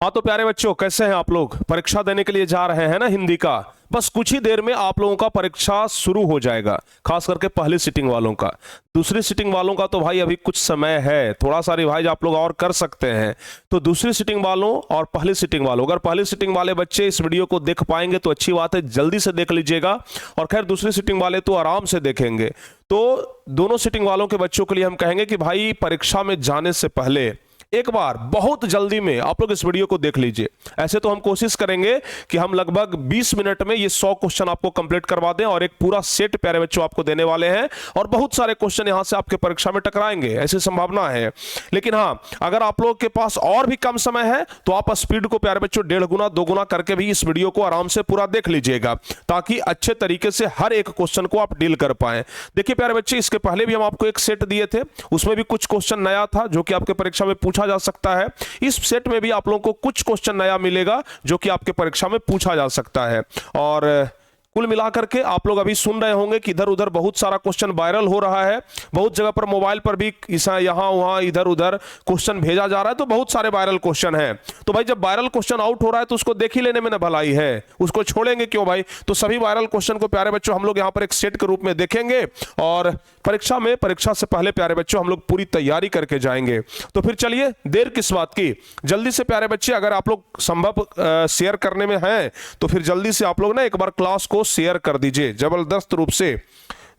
हाँ तो प्यारे बच्चों, कैसे हैं आप लोग? परीक्षा देने के लिए जा रहे हैं ना हिंदी का। बस कुछ ही देर में आप लोगों का परीक्षा शुरू हो जाएगा, खास करके पहली सिटिंग वालों का। दूसरी सिटिंग वालों का तो भाई अभी कुछ समय है, थोड़ा सा रिवाइज आप लोग और कर सकते हैं। तो दूसरी सिटिंग वालों और पहली सिटिंग वालों, अगर पहली सिटिंग वाले बच्चे इस वीडियो को देख पाएंगे तो अच्छी बात है, जल्दी से देख लीजिएगा। और खैर दूसरी सिटिंग वाले तो आराम से देखेंगे। तो दोनों सिटिंग वालों के बच्चों के लिए हम कहेंगे कि भाई परीक्षा में जाने से पहले एक बार बहुत जल्दी में आप लोग इस वीडियो को देख लीजिए। ऐसे तो हम कोशिश करेंगे कि हम लगभग 20 मिनट में ये 100 क्वेश्चन आपको कंप्लीट करवा दें और एक पूरा सेट प्यारे बच्चों आपको देने वाले हैं, और बहुत सारे क्वेश्चन यहां से आपके परीक्षा में टकराएंगे, ऐसी संभावना है। लेकिन हां, अगर आप लोग के पास और भी कम समय है तो आप स्पीड को प्यारे बच्चों 1.5 गुना 2 गुना करके भी इस वीडियो को आराम से पूरा देख लीजिएगा, ताकि अच्छे तरीके से हर एक क्वेश्चन को आप डील कर पाए। देखिए प्यारे बच्चे, इसके पहले भी हम आपको एक सेट दिए थे, उसमें भी कुछ क्वेश्चन नया था जो कि आपके परीक्षा में पूछा जा सकता है। इस सेट में भी आप लोगों को कुछ क्वेश्चन नया मिलेगा जो कि आपके परीक्षा में पूछा जा सकता है। और कुल मिलाकर के आप लोग अभी सुन रहे होंगे कि इधर उधर बहुत सारा क्वेश्चन वायरल हो रहा है, बहुत जगह पर मोबाइल पर भी यहां वहां इधर उधर क्वेश्चन भेजा जा रहा है, तो बहुत सारे वायरल क्वेश्चन हैं। तो भाई जब वायरल क्वेश्चन आउट हो रहा है तो उसको देख ही लेने में ना भलाई है, उसको छोड़ेंगे क्यों भाई? तो सभी वायरल क्वेश्चन को प्यारे बच्चों हम लोग यहां पर एक सेट के रूप में देखेंगे, और परीक्षा से पहले प्यारे बच्चों हम लोग पूरी तैयारी करके जाएंगे। तो फिर चलिए देर किस बात की, जल्दी से प्यारे बच्चे, अगर आप लोग संभव शेयर करने में हैं तो फिर जल्दी से आप लोग ना एक बार क्लास को शेयर कर दीजिए, जबरदस्त रूप से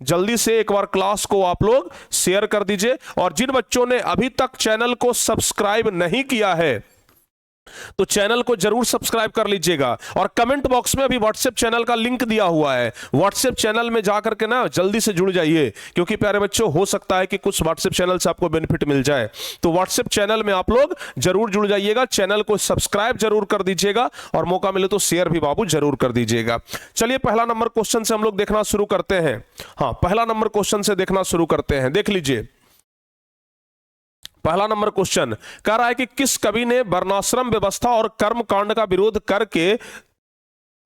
जल्दी से एक बार क्लास को आप लोग शेयर कर दीजिए। और जिन बच्चों ने अभी तक चैनल को सब्सक्राइब नहीं किया है तो चैनल को जरूर सब्सक्राइब कर लीजिएगा। और कमेंट बॉक्स में अभी व्हाट्सएप चैनल का लिंक दिया हुआ है, व्हाट्सएप चैनल में जाकर के ना जल्दी से जुड़ जाइए, क्योंकि प्यारे बच्चों हो सकता है कि कुछ व्हाट्सएप चैनल से आपको बेनिफिट मिल जाए। तो व्हाट्सएप चैनल में आप लोग जरूर जुड़ जाइएगा, चैनल को सब्सक्राइब जरूर कर दीजिएगा, और मौका मिले तो शेयर भी बाबू जरूर कर दीजिएगा। चलिए पहला नंबर क्वेश्चन से हम लोग देखना शुरू करते हैं। हाँ, पहला नंबर क्वेश्चन से देखना शुरू करते हैं, देख लीजिए। पहला नंबर क्वेश्चन कह रहा है कि किस कवि ने वर्णाश्रम व्यवस्था और कर्म कांड का विरोध करके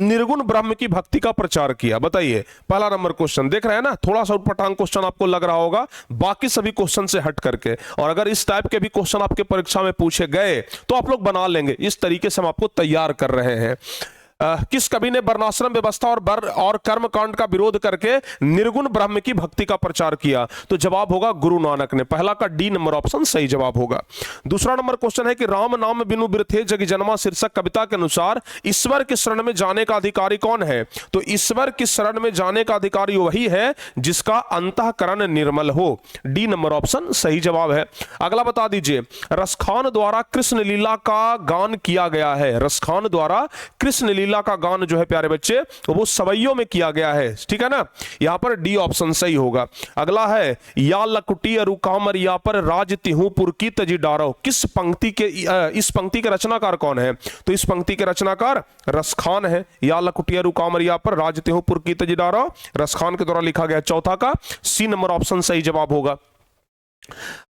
निर्गुण ब्रह्म की भक्ति का प्रचार किया? बताइए। पहला नंबर क्वेश्चन देख रहे हैं ना, थोड़ा सा उटपटांग क्वेश्चन आपको लग रहा होगा बाकी सभी क्वेश्चन से हट करके, और अगर इस टाइप के भी क्वेश्चन आपके परीक्षा में पूछे गए तो आप लोग बना लेंगे। इस तरीके से हम आपको तैयार कर रहे हैं। किस कवि ने वर्णाश्रम व्यवस्था और कर्म कांड का विरोध करके निर्गुण ब्रह्म की भक्ति का प्रचार किया? तो जवाब होगा गुरु नानक ने। पहला का डी नंबर ऑप्शन सही जवाब होगा। दूसरा नंबर क्वेश्चन है कि राम नाम बिनु बिरथे जग जन्मा शीर्षक कविता के अनुसार ईश्वर की शरण में जाने का अधिकारी कौन है? तो ईश्वर की शरण में जाने का अधिकारी वही है जिसका अंतःकरण निर्मल हो। डी नंबर ऑप्शन सही जवाब है। अगला बता दीजिए, रसखान द्वारा कृष्ण लीला का गान किया गया है। रसखान द्वारा कृष्ण लीला का गान जो है प्यारे बच्चे वो सवैयों में किया गया है, ठीक है ना? यहां पर डी ऑप्शन सही होगा। अगला है, या लकुटी अरु कामर या पर राज तिहुपुर की तजी डारो। किस पंक्ति के इस पंक्ति के रचनाकार कौन है? तो इस पंक्ति के रचनाकार रसखान है। या लकुटी अरु कामर या पर राज तिहुपुर की तजी डारो रसखान के द्वारा लिखा गया। चौथा का सी नंबर ऑप्शन सही जवाब होगा।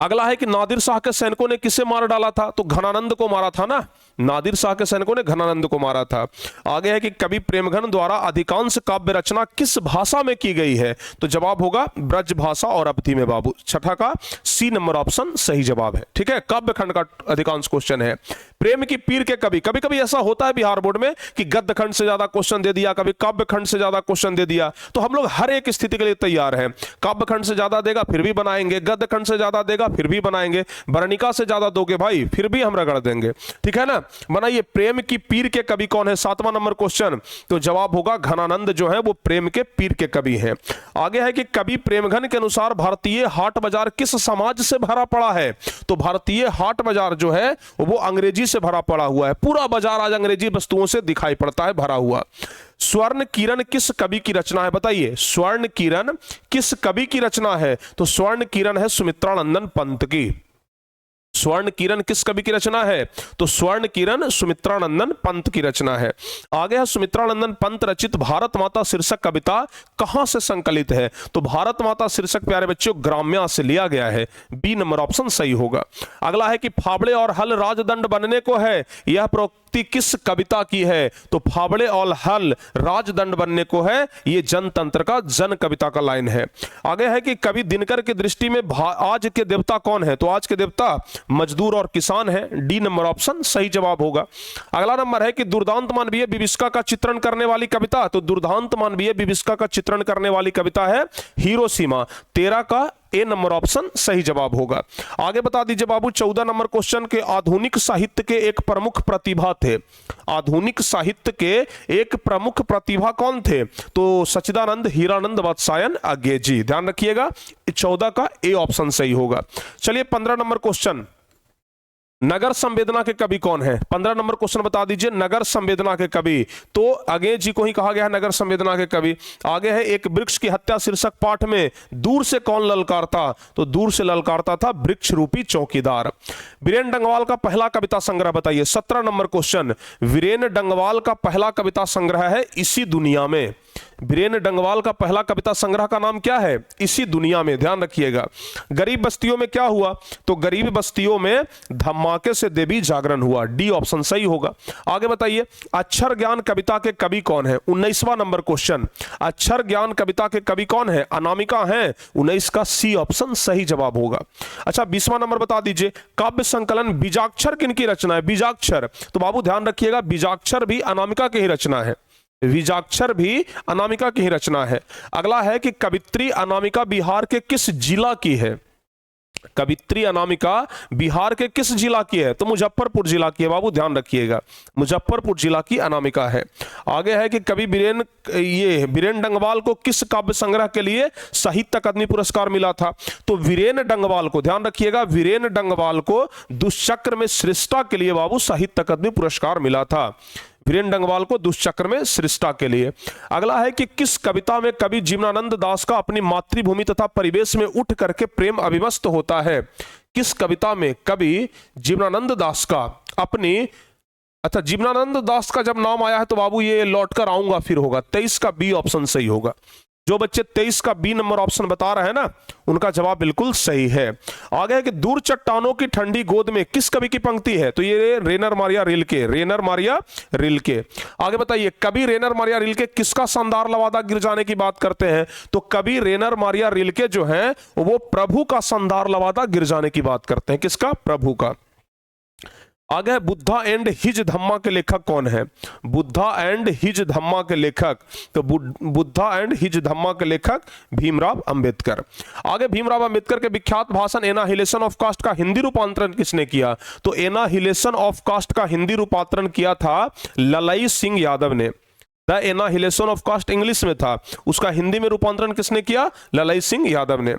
अगला है कि नादिर शाह के सैनिकों ने किसे मार डाला था? तो घनानंद को मारा था ना, नादिर शाह के सैनिकों ने घनानंद को मारा था। आगे है कि कवि प्रेमघन द्वारा अधिकांश काव्य रचना किस भाषा में की गई है? तो जवाब होगा ब्रज भाषा और अवधि में बाबू। छठा का सी नंबर ऑप्शन सही जवाब है, ठीक है? काव्य खंड का अधिकांश क्वेश्चन है। प्रेम की पीर के कवि, कभी कभी ऐसा होता है बिहार बोर्ड में कि गद्य खंड से ज्यादा क्वेश्चन दे दिया, कभी काव्य खंड से ज्यादा क्वेश्चन दे दिया, तो हम लोग हर एक स्थिति के लिए तैयार हैं। काव्य खंड से ज्यादा देगा फिर भी बनाएंगे, गद्य खंड से ज्यादा देगा फिर भी बनाएंगे, वर्णिका से ज्यादा दोगे भाई फिर भी हम रगड़ देंगे, ठीक है ना? बनाइए, प्रेम की पीर के कवि कौन है? सातवां नंबर क्वेश्चन। तो जवाब होगा घनानंद जो है वो प्रेम के पीर के कवि हैं। आगे है कि कवि प्रेमघन के अनुसार भारतीय हाट बाजार किस समाज से भरा पड़ा है? तो भारतीय हाट बाजार जो है वो अंग्रेजी से भरा पड़ा हुआ है। पूरा बाजार आज अंग्रेजी वस्तुओं से दिखाई पड़ता है भरा हुआ। स्वर्ण किरण किस कवि की रचना है? बताइए, स्वर्ण किरण किस कवि की रचना है? तो स्वर्ण किरण है सुमित्रानंदन पंत की। स्वर्ण किरण किस कवि की रचना है? तो स्वर्ण किरण सुमित्रानंदन पंत की रचना है। आगे है, सुमित्रानंदन पंत रचित भारत माता शीर्षक कविता कहां से संकलित है? तो भारत माता शीर्षक प्यारे बच्चों ग्राम्या से लिया गया है। बी नंबर ऑप्शन सही होगा। अगला है कि फावड़े और हल राजदंड बनने को है, यह नियुक्ति किस कविता की है? तो फावड़े और हल राजदंड बनने को है, ये जनतंत्र का जन कविता का लाइन है। आगे है कि कवि दिनकर की दृष्टि में आज के देवता कौन है? तो आज के देवता मजदूर और किसान है, डी नंबर ऑप्शन सही जवाब होगा। अगला नंबर है कि दुर्दांत मानवीय विभीषिका का चित्रण करने वाली कविता, तो दुर्दांत मानवीय विभीषिका का चित्रण करने वाली कविता है हिरोशिमा, 13 का ए नंबर ऑप्शन सही जवाब होगा। आगे बता दीजिए बाबू 14 नंबर क्वेश्चन के आधुनिक साहित्य के एक प्रमुख प्रतिभा थे। आधुनिक साहित्य के एक प्रमुख प्रतिभा कौन थे? तो सच्चिदानंद, हीरानंद, वात्स्यायन, अज्ञे। ध्यान रखिएगा 14 का ए ऑप्शन सही होगा। चलिए 15 नंबर क्वेश्चन, नगर संवेदना के कवि कौन है? 15 नंबर क्वेश्चन बता दीजिए, नगर संवेदना के कवि, तो अज्ञे जी को ही कहा गया है नगर संवेदना के कवि। आगे है एक वृक्ष की हत्या शीर्षक पाठ में दूर से कौन ललकारता? तो दूर से ललकारता था वृक्ष रूपी चौकीदार। वीरेन डंगवाल का पहला कविता संग्रह बताइए। 17 नंबर क्वेश्चन, वीरेन डंगवाल का पहला कविता संग्रह है इसी दुनिया में। वीरेन डंगवाल का पहला कविता संग्रह का नाम क्या है? इसी दुनिया में। ध्यान रखिएगा। गरीब बस्तियों में क्या हुआ? तो गरीब बस्तियों में धमाके से देवी जागरण हुआ, डी ऑप्शन सही होगा। आगे बताइए अक्षर ज्ञान कविता के कवि कौन है? 19वां नंबर क्वेश्चन, अक्षर ज्ञान कविता के कवि कौन है? अनामिका है, 19 का सी ऑप्शन सही जवाब होगा। अच्छा 20वां नंबर बता दीजिए, काव्य संकलन बीजाक्षर किनकी रचना है? बीजाक्षर, तो बाबू ध्यान रखिएगा बीजाक्षर भी अनामिका की ही रचना है, बीजाक्षर भी अनामिका की ही रचना है। अगला है कि कवित्री अनामिका बिहार के किस जिला की है? कवित्री अनामिका बिहार के किस जिला की है? तो मुजफ्फरपुर जिला की है बाबू, ध्यान रखिएगा मुजफ्फरपुर जिला की अनामिका है। आगे है कि कवि वीरेन डंगवाल को किस काव्य संग्रह के लिए साहित्य अकादमी पुरस्कार मिला था? तो वीरेन डंगवाल को, ध्यान रखिएगा वीरेन डंगवाल को दुष्चक्र में श्रेष्ठता के लिए बाबू साहित्य अकादमी पुरस्कार मिला था, वीरेन डंगवाल को दुष्चक्र में श्रेष्ठता के लिए। अगला है कि किस कविता में कवि जीवनानंद दास का अपनी मातृभूमि तथा परिवेश में उठ करके प्रेम अभिव्यक्त होता है? किस कविता में कवि जीवनानंद दास का अपनी, अच्छा जीवनानंद दास का जब नाम आया है तो बाबू ये लौट कर आऊंगा फिर होगा, 23 का बी ऑप्शन सही होगा। जो बच्चे 23 का बी नंबर ऑप्शन बता रहे हैं ना उनका जवाब बिल्कुल सही है। आगे है कि दूर चट्टानों की ठंडी गोद में किस कवि की पंक्ति है? तो ये रेनर मारिया रिल्के, रेनर मारिया रिल्के। आगे बताइए कवि रेनर मारिया रिल्के किसका शानदार लवादा गिर जाने की बात करते हैं? तो कवि रेनर मारिया रिल्के जो है वो प्रभु का शानदार लवादा गिर जाने की बात करते हैं। किसका? प्रभु का। आगे बुद्धा एंड हिज धम्मा के लेखक कौन है? बुद्धा एंड हिज धम्मा के लेखक, तो बुद्धा एंड हिज धम्मा के लेखक भीमराव अंबेडकर। आगे भीमराव अंबेडकर के विख्यात भाषण एनाहिलेशन ऑफ कास्ट का हिंदी रूपांतरण किसने किया? तो एनाहिलेशन ऑफ कास्ट का हिंदी रूपांतरण किया था ललाई सिंह यादव ने। The annihilation of caste English में था, उसका हिंदी में रूपांतरण किसने किया? ललाई सिंह यादव ने।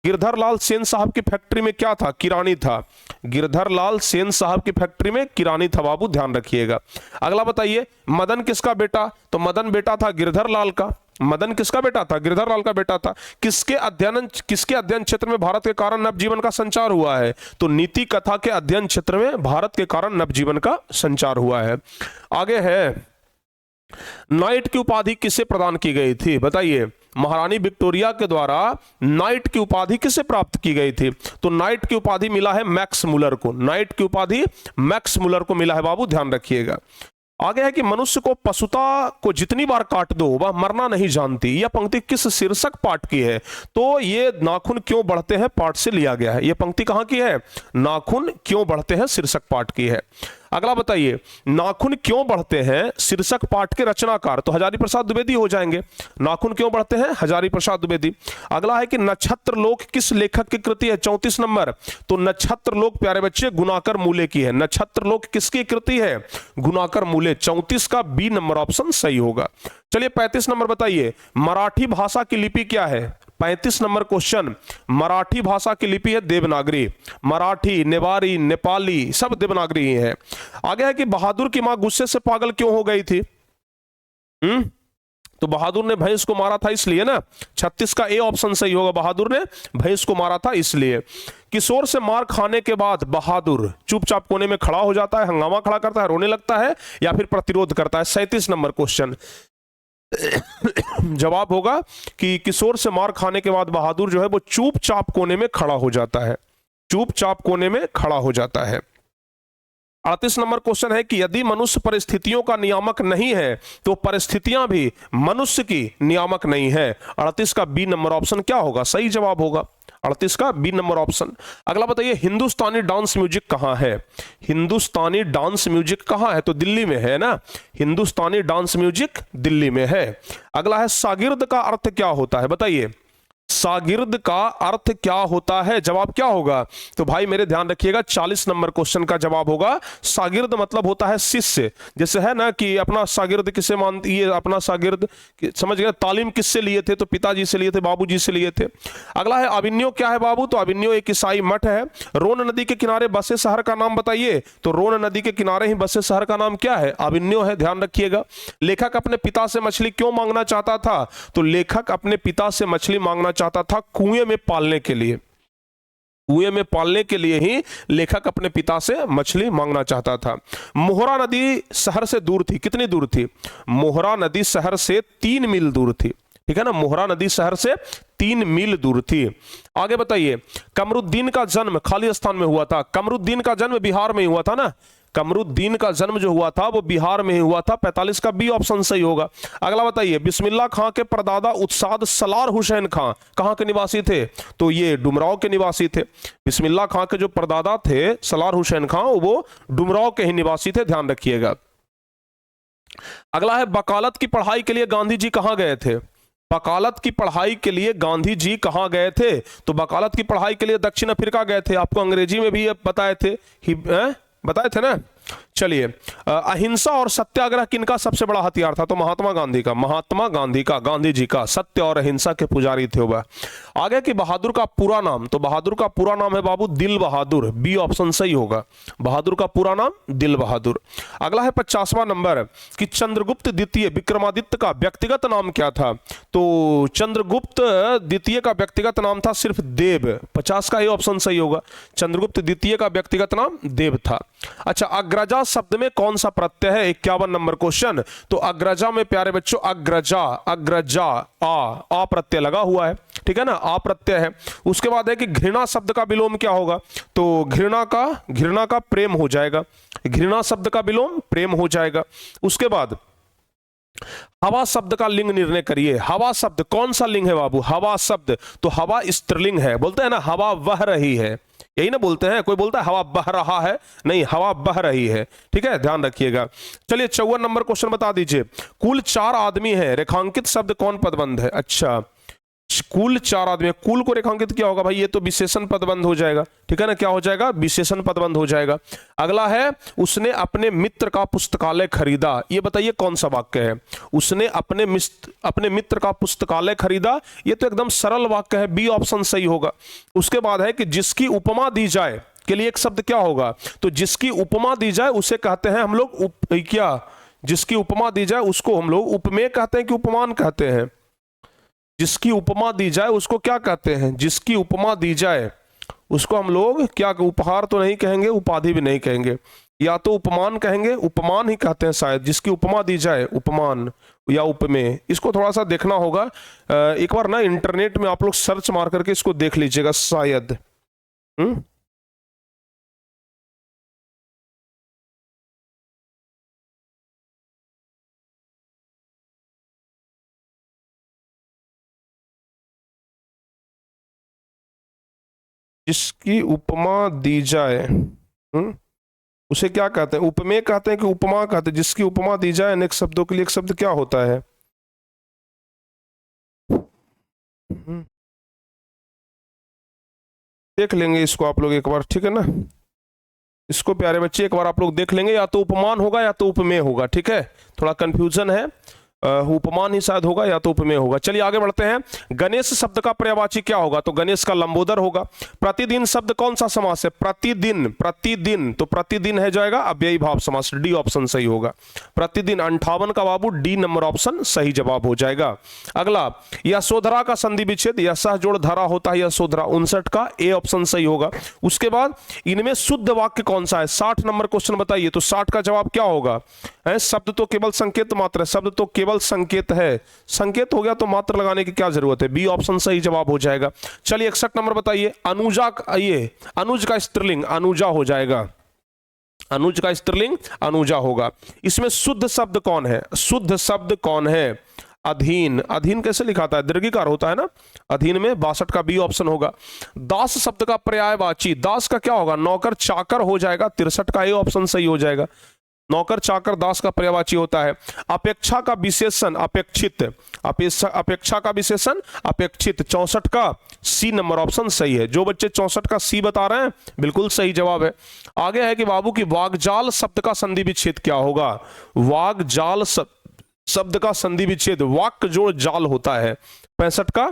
गिरधर लाल सेन साहब की फैक्ट्री में क्या था? किरानी था। गिरधर लाल सेन साहब की फैक्ट्री में किरानी था बाबू, ध्यान रखिएगा। अगला बताइए मदन किसका बेटा? तो मदन बेटा था गिरधर लाल का। मदन किसका बेटा था? गिरधर लाल का बेटा था। किसके अध्ययन क्षेत्र में भारत के कारण नवजीवन का संचार हुआ है? तो नीति कथा के अध्ययन क्षेत्र में भारत के कारण नवजीवन का संचार हुआ है। आगे है नाइट की उपाधि किसे प्रदान की गई थी? बताइए महारानी विक्टोरिया के द्वारा नाइट की उपाधि किसे प्राप्त की गई थी? तो नाइट की उपाधि मिला है मैक्स मुलर को। नाइट की उपाधि मैक्स मुलर को मिला है बाबू, ध्यान रखिएगा। आगे है कि मनुष्य को पशुता को जितनी बार काट दो वह मरना नहीं जानती। यह पंक्ति किस शीर्षक पाठ की है? तो ये नाखून क्यों बढ़ते हैं पाठ से लिया गया है। यह पंक्ति कहां की है? नाखून क्यों बढ़ते हैं शीर्षक पाठ की है। अगला बताइए नाखून क्यों बढ़ते हैं शीर्षक पाठ के रचनाकार? तो हजारी प्रसाद द्विवेदी हो जाएंगे। नाखून क्यों बढ़ते हैं? हजारी प्रसाद द्विवेदी। अगला है कि नक्षत्र लोक किस लेखक की कृति है? 34 नंबर। तो नक्षत्र लोक प्यारे बच्चे गुणाकर मूले की है। नक्षत्र लोक किसकी कृति है? गुणाकर मूले। 34 का बी नंबर ऑप्शन सही होगा। चलिए 35 नंबर बताइए मराठी भाषा की लिपि क्या है? 35 नंबर क्वेश्चन, मराठी भाषा की लिपि है देवनागरी। मराठी, नेवारी, नेपाली सब देवनागरी ही है। आगे है कि बहादुर की मां गुस्से से पागल क्यों हो गई थी? तो बहादुर ने भैंस को मारा था इसलिए ना। 36 का ए ऑप्शन सही होगा, बहादुर ने भैंस को मारा था इसलिए। किशोर से मार खाने के बाद बहादुर चुपचाप कोने में खड़ा हो जाता है, हंगामा खड़ा करता है, रोने लगता है या फिर प्रतिरोध करता है? 37 नंबर क्वेश्चन जवाब होगा कि किशोर से मार खाने के बाद बहादुर जो है वो चुपचाप कोने में खड़ा हो जाता है। चुपचाप कोने में खड़ा हो जाता है। 38 नंबर क्वेश्चन है कि यदि मनुष्य परिस्थितियों का नियामक नहीं है तो परिस्थितियां भी मनुष्य की नियामक नहीं है। 38 का बी नंबर ऑप्शन क्या होगा, सही जवाब होगा 38 का बी नंबर ऑप्शन। अगला बताइए, हिंदुस्तानी डांस म्यूजिक कहां है? हिंदुस्तानी डांस म्यूजिक कहां है? तो दिल्ली में है ना, हिंदुस्तानी डांस म्यूजिक दिल्ली में है। अगला है, शागिर्द का अर्थ क्या होता है? बताइए, शागिर्द का अर्थ क्या होता है? जवाब क्या होगा? तो भाई मेरे ध्यान रखिएगा, 40 नंबर क्वेश्चन का जवाब होगा शागिर्द मतलब होता है शिष्य। जैसे है ना कि अपना शागिर्द किसे मानती है, अपना शागिर्द समझ गया, तालीम किससे लिए थे? तो पिताजी से लिए थे, बाबूजी से लिए थे। अगला है, अभिन्यो क्या है बाबू? तो अभिन्यो एक ईसाई मठ है। रोन नदी के किनारे बसे शहर का नाम बताइए। तो रोन नदी के किनारे ही बसे शहर का नाम क्या है? अभिन्यो है, ध्यान रखिएगा। लेखक अपने पिता से मछली क्यों मांगना चाहता था? तो लेखक अपने पिता से मछली मांगना चाहता था कुएं में पालने के लिए। कुएं में पालने के लिए ही लेखक अपने पिता से मछली मांगना चाहता था। मोहरा नदी शहर से दूर थी, कितनी दूर थी? मोहरा नदी शहर से 3 मील दूर थी, ठीक है ना, मोहरा नदी शहर से 3 मील दूर थी। आगे बताइए, कमरुद्दीन का जन्म खाली स्थान में हुआ था। कमरुद्दीन का जन्म बिहार में ही हुआ था ना, कमरुद्दीन का जन्म जो हुआ था वो बिहार में ही हुआ था। 45 का बी ऑप्शन सही होगा। अगला बताइए, बिस्मिल्लाह खां के परदादा उस्ताद सलार हुसैन खां कहां के निवासी थे? तो ये डुमराव के निवासी थे। बिस्मिल्लाह खां के जो परदादा थे सलार हुसैन खां, वो डुमराव के ही निवासी थे, ध्यान रखिएगा। अगला है, वकालत की पढ़ाई के लिए गांधी जी कहां गए थे? वकालत की पढ़ाई के लिए गांधी जी कहां गए थे? तो वकालत की पढ़ाई के लिए दक्षिण अफ्रीका गए थे। आपको अंग्रेजी में भी ये बताए थे, बताए थे ना। चलिए, अहिंसा और सत्याग्रह किनका सबसे बड़ा हथियार था? तो महात्मा गांधी का, महात्मा गांधी का, गांधी जी का। सत्य और अहिंसा के पुजारी थे वह। आगे कि बहादुर का पूरा नाम? तो बहादुर का पूरा नाम है बाबू दिल बहादुर, बी ऑप्शन सही होगा। बहादुर का पूरा नाम दिल बहादुर। अगला है 50वां नंबर कि चंद्रगुप्त द्वितीय विक्रमादित्य का व्यक्तिगत नाम क्या था? तो चंद्रगुप्त द्वितीय का व्यक्तिगत नाम था सिर्फ देव। 50 का ही ऑप्शन सही होगा। चंद्रगुप्त द्वितीय का व्यक्तिगत नाम देव था। अच्छा, अग्रजा शब्द में कौन सा प्रत्यय है? 51 नंबर क्वेश्चन। तो अग्रजा में प्यारे बच्चों, अग्रजा, अग्रजा आ प्रत्यय लगा हुआ है, ठीक है ना, आ प्रत्यय है। उसके बाद है कि घृणा शब्द का विलोम क्या होगा? तो घृणा का प्रेम हो जाएगा। घृणा शब्द का विलोम प्रेम हो जाएगा। उसके बाद हवा शब्द का लिंग निर्णय करिए। हवा शब्द कौन सा लिंग है बाबू? हवा शब्द, तो हवा स्त्रीलिंग है। बोलते हैं ना हवा बह रही है, यही ना बोलते हैं। कोई बोलता है हवा बह रहा है, नहीं, हवा बह रही है, ठीक है, ध्यान रखिएगा। चलिए 54 नंबर क्वेश्चन बता दीजिए। कुल 4 आदमी है, रेखांकित शब्द कौन पदबंध है? अच्छा, कुल 4 आदमी, कुल को रेखांकित क्या होगा भाई? ये तो विशेषण पदबंध हो जाएगा, ठीक है ना, क्या हो जाएगा? विशेषण पदबंध हो जाएगा। अगला है, उसने अपने मित्र का पुस्तकालय खरीदा। ये बताइए कौन सा वाक्य है? उसने अपने मित्र का पुस्तकालय खरीदा, ये तो एकदम सरल वाक्य है, बी ऑप्शन सही होगा। उसके बाद है कि जिसकी उपमा दी जाए के लिए एक शब्द क्या होगा? तो जिसकी उपमा दी जाए उसे कहते हैं हम लोग क्या? जिसकी उपमा दी जाए उसको हम लोग उपमेय कहते हैं कि उपमान कहते हैं? जिसकी उपमा दी जाए उसको क्या कहते हैं? जिसकी उपमा दी जाए उसको हम लोग क्या, उपहार तो नहीं कहेंगे, उपाधि भी नहीं कहेंगे, या तो उपमान कहेंगे, उपमान ही कहते हैं शायद। जिसकी उपमा दी जाए, उपमान या उपमेय, इसको थोड़ा सा देखना होगा। एक बार ना इंटरनेट में आप लोग सर्च मार करके इसको देख लीजिएगा शायद। जिसकी उपमा दी जाए, उसे क्या कहते हैं? उपमेय कहते हैं कि उपमा कहते हैं? जिसकी उपमा दी जाए अनेक शब्दों के लिए एक शब्द क्या होता है? देख लेंगे इसको आप लोग एक बार, ठीक है ना। इसको प्यारे बच्चे एक बार आप लोग देख लेंगे, या तो उपमान होगा या तो उपमेय होगा, ठीक है, थोड़ा कंफ्यूजन है। उपमान ही शायद होगा या तो उपमेय होगा। चलिए आगे बढ़ते हैं। गणेश शब्द का पर्यायवाची क्या होगा? तो गणेश का लंबोदर होगा। प्रतिदिन शब्द कौन सा समास है? प्रतिदिन, प्रतिदिन, तो प्रतिदिन है जाएगा अव्ययी भाव समास, डी ऑप्शन सही होगा। प्रतिदिन 58 का बाबू डी नंबर ऑप्शन सही जवाब हो जाएगा। अगला, यशोधरा का संधि विच्छेद या सहजोड़ धरा होता है यशोधरा, 59 का ए ऑप्शन सही होगा। उसके बाद इनमें शुद्ध वाक्य कौन सा है? 60 नंबर क्वेश्चन बताइए। तो 60 का जवाब क्या होगा? शब्द तो केवल संकेत मात्र है, शब्द तो केवल संकेत है, संकेत हो गया तो मात्र लगाने की क्या जरूरत है? बी ऑप्शन सही जवाब हो जाएगा। चलिए 61 नंबर बताइए। अनुजा, ये अनुज का स्त्रीलिंग अनुजा हो जाएगा। अनुज का स्त्रीलिंग अनुजा होगा। इसमें शुद्ध शब्द कौन है? शुद्ध शब्द कौन है? अधीन। अधीन कैसे लिखाता है? दीर्घिकार होता है ना। अधीन में 62 का बी ऑप्शन होगा। दास शब्द का पर्यायवाची, दास का क्या होगा? नौकर चाकर हो जाएगा। 63 का ए ऑप्शन सही हो जाएगा। नौकर चाकर दास का पर्यायवाची होता है। अपेक्षा का विशेषण अपेक्षित, अपेक्षा का विशेषण अपेक्षित। 64 का सी नंबर ऑप्शन सही है। जो बच्चे 64 का सी बता रहे हैं बिल्कुल सही जवाब है। आगे है कि बाबू की वागजाल शब्द का संधि विच्छेद क्या होगा? वागजाल शब्द का संधि विच्छेद वाक्य जोड़ जाल होता है। 65 का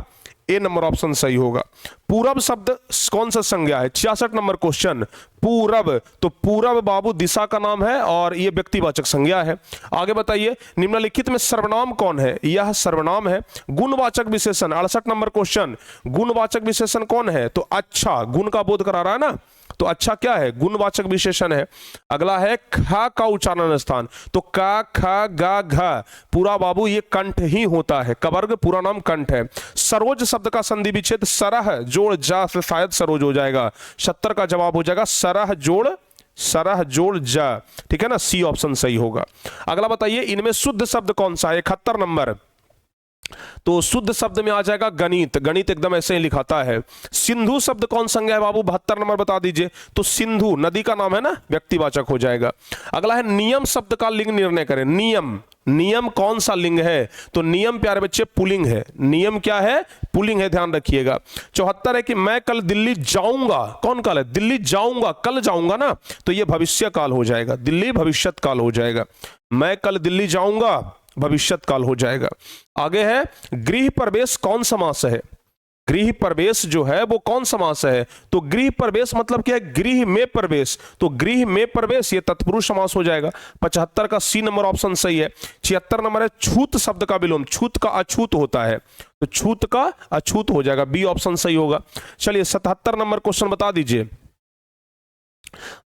ए नंबर ऑप्शन सही होगा। पूरब शब्द कौन सा संज्ञा है? 66 नंबर क्वेश्चन। पूरब, तो पूरब बाबू दिशा का नाम है और यह व्यक्तिवाचक संज्ञा है। आगे बताइए, निम्नलिखित में सर्वनाम कौन है? यह सर्वनाम है। गुणवाचक विशेषण 68 नंबर क्वेश्चन। गुणवाचक विशेषण कौन है? तो अच्छा, गुण का बोध करा रहा है ना, तो अच्छा क्या है? गुणवाचक विशेषण है। अगला है ख का उच्चारण स्थान, तो क ख ग घ पूरा बाबू ये कंठ ही होता है। कवर्ग पूरा नाम कंठ है। सरोज शब्द का संधि विच्छेद सरह जोड़ जा से शायद सरोज हो जाएगा। 70 का जवाब हो जाएगा सरह जोड़ जा, ठीक है ना, सी ऑप्शन सही होगा। अगला बताइए, इनमें शुद्ध शब्द कौन सा है? 71 नंबर, तो शुद्ध शब्द में आ जाएगा गणित। गणित एकदम ऐसे ही लिखाता है। सिंधु शब्द कौन संज्ञा है बाबू? 72 नंबर बता दीजिए। तो सिंधु नदी का नाम है ना, व्यक्तिवाचक हो जाएगा। अगला है नियम शब्द का लिंग निर्णय करें। नियम, नियम कौन सा लिंग है? तो नियम प्यारे बच्चे पुल्लिंग है। नियम क्या है? पुल्लिंग है, ध्यान रखिएगा। 74 है कि मैं कल दिल्ली जाऊंगा। कौन काल है? दिल्ली जाऊंगा, कल जाऊंगा ना, तो यह भविष्य काल हो जाएगा। दिल्ली भविष्यत काल हो जाएगा। मैं कल दिल्ली जाऊंगा भविष्यत काल हो जाएगा। आगे है गृह प्रवेश कौन समास है? गृह प्रवेश जो है वो कौन समास है? तो गृह प्रवेश मतलब क्या है? गृह में प्रवेश, तो गृह में प्रवेश ये तत्पुरुष समास हो जाएगा। 75 का सी नंबर ऑप्शन सही है। 76 नंबर है छूत शब्द का विलोम। छूत का अछूत होता है, तो छूत का अछूत हो जाएगा, बी ऑप्शन सही होगा। चलिए 77 नंबर क्वेश्चन बता दीजिए।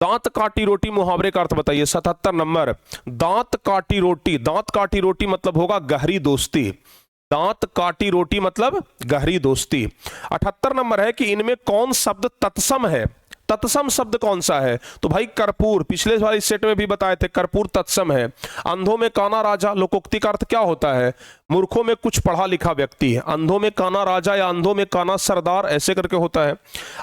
दांत काटी रोटी मुहावरे का अर्थ बताइए। 77 नंबर, दांत काटी रोटी। दांत काटी रोटी मतलब होगा गहरी दोस्ती। दांत काटी रोटी मतलब गहरी दोस्ती। 78 नंबर है कि इनमें कौन शब्द तत्सम है? तत्सम शब्द कौन सा है? तो भाई कर्पूर, पिछले वाली सेट में भी बताए थे, कर्पूर तत्सम है। अंधों में काना राजा, लोकोक्ति का अर्थ क्या होता है? मूर्खों में कुछ पढ़ा लिखा व्यक्ति है। अंधों में काना राजा या अंधों में काना सरदार, ऐसे करके होता है।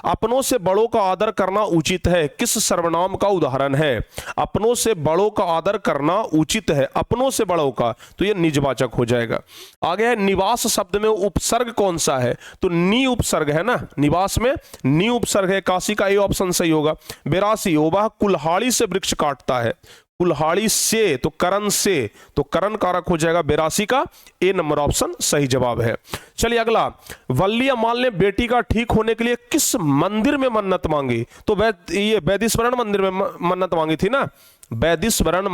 अपनों से बड़ों का आदर करना उचित है, किस सर्वनाम का उदाहरण है? अपनों से बड़ों का आदर करना उचित है, अपनों से बड़ों का, तो यह निजवाचक हो जाएगा। आगे है निवास शब्द में उपसर्ग कौन सा है? तो नी उपसर्ग है ना, निवास में नी उपसर्ग है। 81 का ए ऑप्शन सही होगा। 82, वह कुल्हाड़ी से वृक्ष काटता है। कुल्हाड़ी से, तो करण से, तो करण कारक हो जाएगा। 82 का ए नंबर ऑप्शन सही जवाब है। चलिए अगला, वल्ली अम्माल ने बेटी का ठीक होने के लिए किस मंदिर में मन्नत मांगी? तो ये वैदिस्वरण मंदिर में मन्नत मांगी थी ना, वैदिस्वरण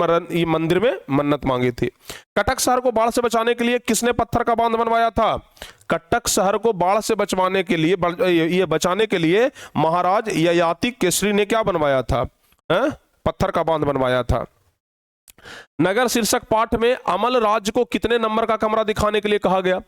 मंदिर में मन्नत मांगी थी। कटक शहर को बाढ़ से बचाने के लिए किसने पत्थर का बांध बनवाया था? कटक शहर को बाढ़ से बचवाने के लिए, ये बचाने के लिए महाराज ययाति केसरी ने क्या बनवाया था? पत्थर का बांध बनवाया था। नगर शीर्षक पाठ में अमल राज को कितने नंबर का कमरा दिखाने के लिए कहा गया?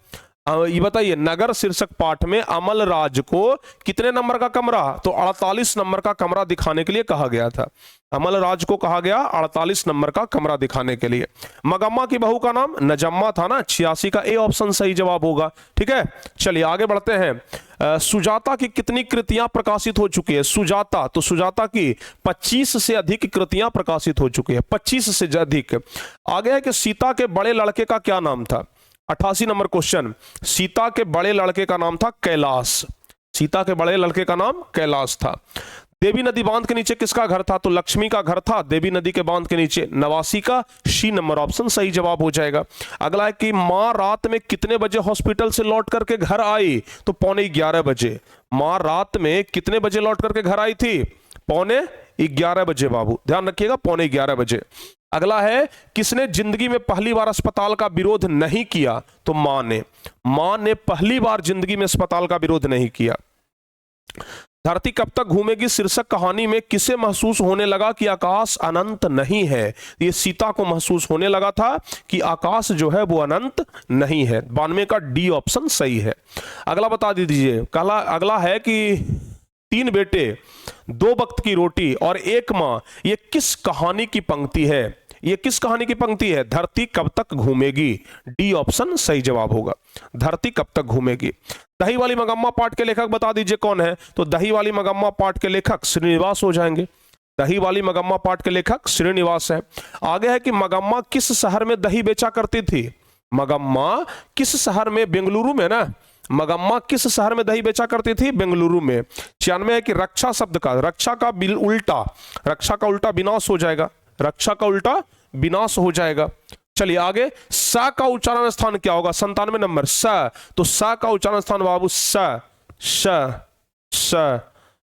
ये बताइए, नगर शीर्षक पाठ में अमल राज को कितने नंबर का कमरा? तो 48 नंबर का कमरा दिखाने के लिए कहा गया था। अमल राज को कहा गया 48 नंबर का कमरा दिखाने के लिए। मगम्मा की बहू का नाम नजम्मा था ना, 86 का ए ऑप्शन सही जवाब होगा। ठीक है, चलिए आगे बढ़ते हैं। सुजाता की कितनी कृतियां प्रकाशित हो चुकी है? सुजाता, तो सुजाता की 25 से अधिक कृतियां प्रकाशित हो चुकी है, 25 से अधिक। आगे है कि सीता के बड़े लड़के का क्या नाम था? 88 नंबर क्वेश्चन, सीता के बड़े लड़के का नाम था कैलाश। सीता के बड़े लड़के का नाम कैलाश था। देवी नदी बांध के नीचे किसका घर था? तो लक्ष्मी का घर था देवी नदी के बांध के नीचे। 89 का सी नंबर ऑप्शन सही जवाब हो जाएगा। अगला है कि मां रात में कितने बजे हॉस्पिटल से लौट करके घर आई? तो 11:15 बजे। मां रात में कितने बजे लौट करके घर आई थी? 11:15 बजे बाबू, ध्यान रखिएगा, 11:15 बजे। अगला है किसने जिंदगी में पहली बार अस्पताल का विरोध नहीं किया? तो मां ने। मां ने पहली बार जिंदगी में अस्पताल का विरोध नहीं किया। धरती कब तक घूमेगी शीर्षक कहानी में किसे महसूस होने लगा कि आकाश अनंत नहीं है? ये सीता को महसूस होने लगा था कि आकाश जो है वो अनंत नहीं है। 92 का डी ऑप्शन सही है। अगला बता दीजिए, अगला है कि तीन बेटे, दो वक्त की रोटी और एक मां, ये किस कहानी की पंक्ति है? ये किस कहानी की पंक्ति है? धरती कब तक घूमेगी। डी ऑप्शन सही जवाब होगा, धरती कब तक घूमेगी। दही वाली मगम्मा पाठ के लेखक बता दीजिए कौन है? तो दही वाली मगम्मा पाठ के लेखक श्रीनिवास हो जाएंगे। दही वाली मगम्मा पाठ के लेखक श्रीनिवास है। आगे है कि मगम्मा किस शहर में दही बेचा करती थी? मगम्मा किस शहर में? बेंगलुरु में ना। मगम्मा किस शहर में दही बेचा करती थी? बेंगलुरु में। 96 है कि रक्षा शब्द का, रक्षा का उल्टा, रक्षा का उल्टा विनाश हो जाएगा, रक्षा का उल्टा विनाश हो जाएगा। चलिए आगे, स का उच्चारण स्थान क्या होगा? 97 नंबर स। तो स का उच्चारण स्थान बाबू स, श, श,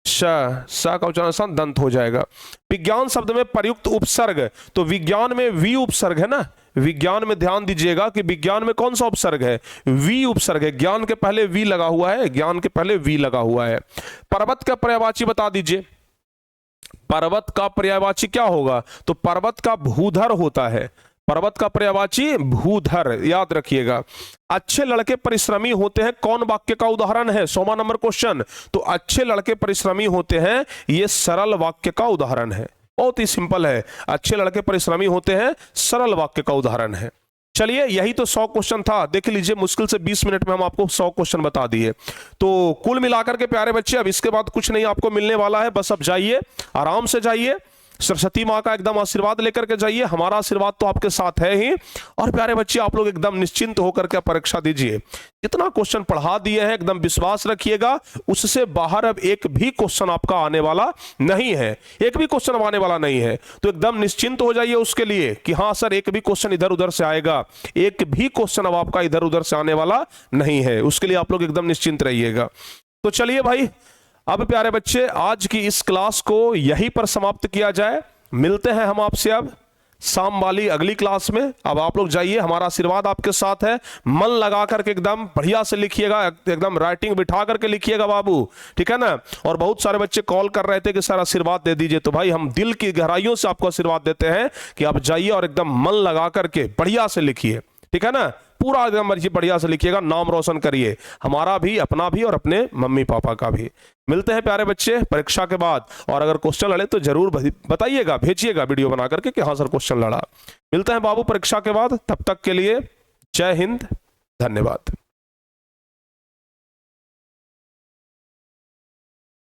श का उच्चारण स्थान दंत हो जाएगा। विज्ञान शब्द में प्रयुक्त उपसर्ग, तो विज्ञान में वी उपसर्ग है ना। विज्ञान में ध्यान दीजिएगा कि विज्ञान में कौन सा उपसर्ग है? वी उपसर्ग है। ज्ञान के पहले वी लगा हुआ है, ज्ञान के पहले वी लगा हुआ है। पर्वत का पर्यायवाची बता दीजिए। पर्वत का पर्यायवाची क्या होगा? तो पर्वत का भूधर होता है। पर्वत का पर्यायवाची भूधर, याद रखिएगा। अच्छे लड़के परिश्रमी होते हैं, कौन वाक्य का उदाहरण है? 100वां नंबर क्वेश्चन। तो अच्छे लड़के परिश्रमी होते हैं, ये सरल वाक्य का उदाहरण है। बहुत ही सिंपल है, अच्छे लड़के परिश्रमी होते हैं, सरल वाक्य का उदाहरण है। चलिए यही तो 100 क्वेश्चन था, देख लीजिए मुश्किल से 20 मिनट में हम आपको 100 क्वेश्चन बता दिए। तो कुल मिलाकर के प्यारे बच्चे अब इसके बाद कुछ नहीं आपको मिलने वाला है, बस अब जाइए, आराम से जाइए, सरस्वती माँ का एकदम आशीर्वाद लेकर के जाइए। हमारा आशीर्वाद तो आपके साथ है ही। और प्यारे बच्चे आप लोग एकदम निश्चिंत होकर के परीक्षा दीजिए। जितना क्वेश्चन पढ़ा दिए हैं एकदम विश्वास रखिएगा, उससे बाहर अब एक भी क्वेश्चन आपका आने वाला नहीं है, एक भी क्वेश्चन अब आने वाला नहीं है। तो एकदम निश्चिंत हो जाइए उसके लिए कि हाँ सर एक भी क्वेश्चन इधर उधर से आएगा, एक भी क्वेश्चन अब आपका इधर उधर से आने वाला नहीं है, उसके लिए आप लोग एकदम निश्चिंत रहिएगा। तो चलिए भाई, अब प्यारे बच्चे आज की इस क्लास को यहीं पर समाप्त किया जाए। मिलते हैं हम आपसे अब शाम वाली अगली क्लास में। अब आप लोग जाइए, हमारा आशीर्वाद आपके साथ है। मन लगा करके एकदम बढ़िया से लिखिएगा, एकदम राइटिंग बिठा करके लिखिएगा बाबू, ठीक है ना। और बहुत सारे बच्चे कॉल कर रहे थे कि सर आशीर्वाद दे दीजिए, तो भाई हम दिल की गहराइयों से आपको आशीर्वाद देते हैं कि आप जाइए और एकदम मन लगा करके बढ़िया से लिखिए, ठीक है ना। पूरा एकदम बढ़िया से लिखिएगा, नाम रोशन करिए, हमारा भी, अपना भी और अपने मम्मी पापा का भी। मिलते हैं प्यारे बच्चे परीक्षा के बाद, और अगर क्वेश्चन लड़े तो जरूर बताइएगा, भेजिएगा वीडियो बना करके कि हाँ सर क्वेश्चन लड़ा। मिलते हैं बाबू परीक्षा के बाद, तब तक के लिए जय हिंद, धन्यवाद।